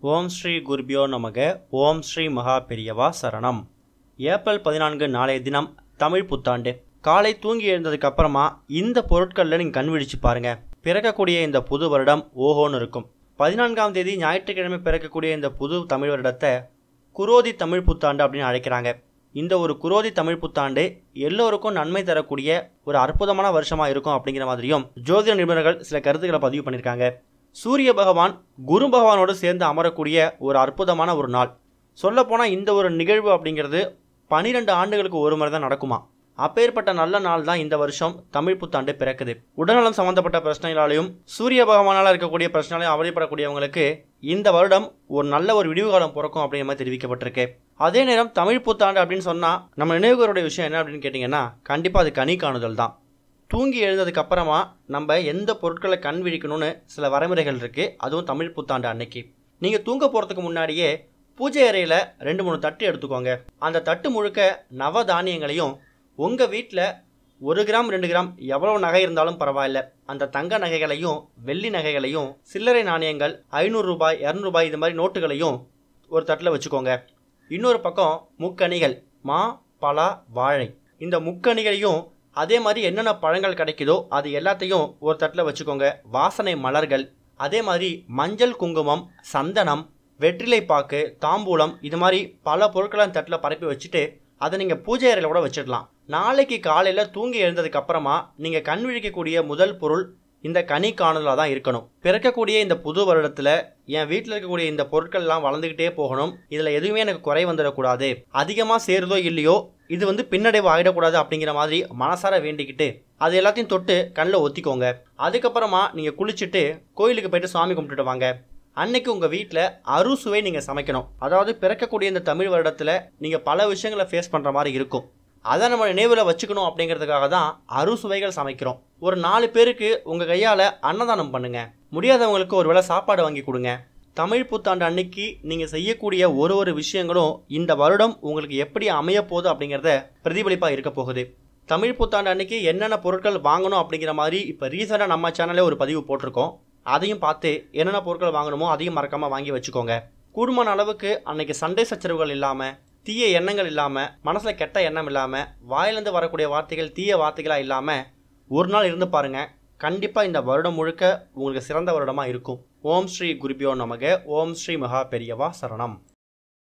ஓம் ஸ்ரீ குருபியோ நமக. ஓம் ஸ்ரீ மகா பெரியவா சரணம். ஏப்ரல் 14 நாளைய தினம் தமிழ் புத்தாண்டு. காலை தூங்கி எழுந்ததுக்கு அப்புறமா இந்த பொருட்களில் நீங்கள் கண் விழிச்சு பாருங்க. பிறக்கக்கூடிய இந்த புது வருடம் ஓஹோன்னு இருக்கும். 14ஆம் தேதி ஞாயிற்றுக்கிழமை பிறக்கக்கூடிய இந்த புது தமிழ் வருடத்தை குரோதி தமிழ் புத்தாண்டு அப்படின்னு அழைக்கிறாங்க. இந்த ஒரு குரோதி தமிழ் புத்தாண்டு எல்லோருக்கும் நன்மை தரக்கூடிய ஒரு அற்புதமான வருஷமாக இருக்கும் அப்படிங்கிற மாதிரியும் ஜோதிட நிபுணர்கள் சில கருத்துக்களை பதிவு பண்ணியிருக்காங்க. சூரிய பகவான் குரு பகவானோடு சேர்ந்து அமரக்கூடிய ஒரு அற்புதமான ஒரு நாள். சொல்லப்போனால் இந்த ஒரு நிகழ்வு அப்படிங்கிறது 12 ஆண்டுகளுக்கு ஒரு முறை தான் நடக்குமா. அப்பேற்பட்ட நல்ல நாள் தான் இந்த வருஷம் தமிழ் புத்தாண்டு பிறக்குது. உடல்நலம் சம்பந்தப்பட்ட பிரச்சனைகளாலையும் சூரிய பகவானால் இருக்கக்கூடிய பிரச்சனைகளையும் அவதிப்படக்கூடியவங்களுக்கு இந்த வருடம் ஒரு நல்ல ஒரு விடிவு காலம் பிறக்கும் அப்படிங்கிற மாதிரி தெரிவிக்கப்பட்டிருக்கு. அதே நேரம் தமிழ் புத்தாண்டு அப்படின்னு சொன்னால் நம்ம நினைவுகளுடைய விஷயம் என்ன அப்படின்னு கேட்டிங்கன்னா கண்டிப்பாக அது கனி காணுதல் தான். தூங்கி எழுந்ததுக்கு அப்புறமா நம்ம எந்த பொருட்களை கண் விழிக்கணும்னு சில வரைமுறைகள் இருக்குது. அதுவும் தமிழ் புத்தாண்டு அன்னைக்கு நீங்கள் தூங்க போகிறதுக்கு முன்னாடியே பூஜை அறையில் 2-3 தட்டு எடுத்துக்கோங்க. அந்த தட்டு முழுக்க நவ தானியங்களையும் உங்கள் வீட்டில் 1 கிராம் 2 கிராம் எவ்வளோ நகை இருந்தாலும் பரவாயில்ல அந்த தங்க நகைகளையும் வெள்ளி நகைகளையும் சில்லறை நாணயங்கள் 500 ரூபாய் 200 ரூபாய் இது மாதிரி நோட்டுகளையும் ஒரு தட்டில் வச்சுக்கோங்க. இன்னொரு பக்கம் முக்கணிகள் மா பலா வாழை இந்த முக்கணிகளையும் அதே மாதிரி என்னென்ன பழங்கள் கிடைக்குதோ அது எல்லாத்தையும் ஒரு தட்டில் வச்சுக்கோங்க. வாசனை மலர்கள் அதே மாதிரி மஞ்சள் குங்குமம் சந்தனம் வெற்றிலைப்பாக்கு தாம்பூலம் இது மாதிரி பல பொருட்களை அந்த தட்டில் பரப்பி வச்சுட்டு அதை நீங்கள் பூஜை அறையில் கூட வச்சிடலாம். நாளைக்கு காலையில் தூங்கி எழுந்ததுக்கு அப்புறமா நீங்கள் கண் விழிக்கக்கூடிய முதல் பொருள் இந்த கனி காணுதலாக தான் இருக்கணும். பிறக்கக்கூடிய இந்த புது வருடத்தில் என் வீட்டில் இருக்கக்கூடிய இந்த பொருட்கள்லாம் வளர்ந்துக்கிட்டே போகணும். இதில் எதுவுமே எனக்கு குறை வந்துடக்கூடாது. அதிகமாக சேருதோ இல்லையோ இது பின்னடைவு ஆகிடக்கூடாது அப்படிங்கிற மாதிரி மனசார வேண்டிக்கிட்டு அது எல்லாத்தையும் தொட்டு கண்ணில் ஒத்திக்கோங்க. அதுக்கப்புறமா நீங்கள் குளிச்சுட்டு கோயிலுக்கு போயிட்டு சாமி கும்பிட்டுட்டு வாங்க. அன்னைக்கு உங்கள் வீட்டில் அறுசுவை நீங்கள் சமைக்கணும். அதாவது பிறக்கக்கூடிய இந்த தமிழ் வருடத்தில் நீங்கள் பல விஷயங்களை ஃபேஸ் பண்ணுற மாதிரி இருக்கும். அதை நம்ம நினைவில் வச்சுக்கணும் அப்படிங்கிறதுக்காக தான் அறுசுவைகள் சமைக்கிறோம். ஒரு 4 பேருக்கு உங்கள் கையால் அன்னதானம் பண்ணுங்க. முடியாதவங்களுக்கு ஒரு வேளை சாப்பாடு வாங்கி கொடுங்க. தமிழ் புத்தாண்டு அன்னைக்கு நீங்கள் செய்யக்கூடிய ஒரு விஷயங்களும் இந்த வருடம் உங்களுக்கு எப்படி அமைய போகுது அப்படிங்கிறத பிரதிபலிப்பாக இருக்க போகுது. தமிழ் புத்தாண்டு அன்னைக்கு என்னென்ன பொருட்கள் வாங்கணும் அப்படிங்கிற மாதிரி இப்போ ரீசெண்டாக நம்ம சேனலே ஒரு பதிவு போட்டிருக்கோம். அதையும் பார்த்து என்னென்ன பொருட்கள் வாங்கணுமோ அதையும் மறக்காமல் வாங்கி வச்சுக்கோங்க. கூடுமான அளவுக்கு அன்னைக்கு சண்டை சச்சரவுகள் இல்லாமல் தீய எண்ணங்கள் இல்லாமல் மனசில் கெட்ட எண்ணம் இல்லாமல் வாயிலிருந்து வரக்கூடிய வார்த்தைகள் தீய வார்த்தைகளாக இல்லாமல் ஒரு நாள் இருந்து பாருங்கள். கண்டிப்பாக இந்த வருடம் முழுக்க உங்களுக்கு சிறந்த வருடமாக இருக்கும். ஓம் ஸ்ரீ குருபியோ நமக. ஓம் ஸ்ரீ மகா பெரியவா சரணம்.